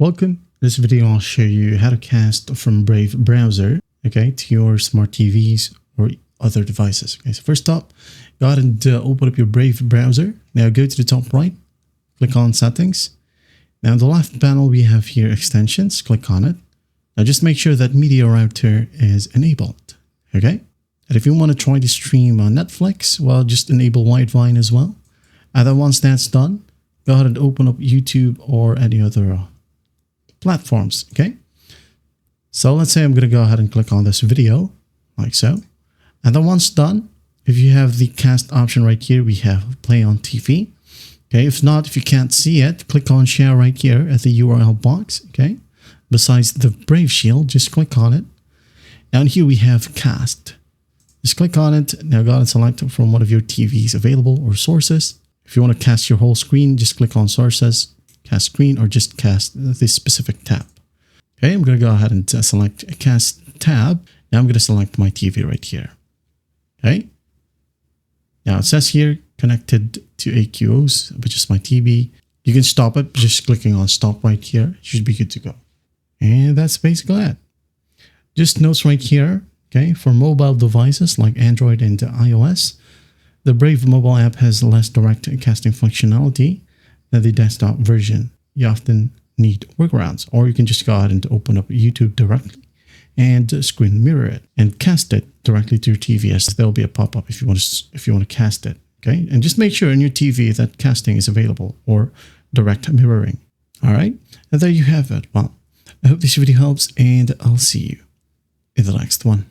Welcome. In this video, I'll show you how to cast from Brave browser, okay, to your smart TVs or other devices. Okay, so first up, go ahead and open up your Brave browser. Now go to the top right, click on settings. Now in the left panel, we have here extensions. Click on it. Now just make sure that media router is enabled, okay? And if you want to try to stream on Netflix, well, just enable Widevine as well. And then once that's done, go ahead and open up YouTube or any other platforms, okay? So let's say I'm going to go ahead and click on this video like so. And then once done, if you have the cast option right here, we have play on TV. Okay, if not, if you can't see it, click on share right here at the URL box, okay? Besides the Brave Shield, just click on it. Down here we have cast. Just click on it. Now go ahead and select from one of your TVs available or sources. If you want to cast your whole screen, just click on sources, cast screen, or just cast this specific tab. Okay, I'm going to go ahead and select a cast tab. Now I'm going to select my TV right here. Okay. Now it says here connected to AQOS, which is my TV. You can stop it just clicking on stop right here. It should be good to go. And that's basically it. Just notes right here. Okay, for mobile devices like Android and iOS, the Brave mobile app has less direct casting functionality than the desktop version. You often need workarounds, or you can just go ahead and open up YouTube directly and screen mirror it and cast it directly to your TV, as there'll be a pop-up if you want to cast it. Okay, and just make sure in your TV that casting is available or direct mirroring. All right, and there you have it. Well, I hope this video helps, and I'll see you in the next one.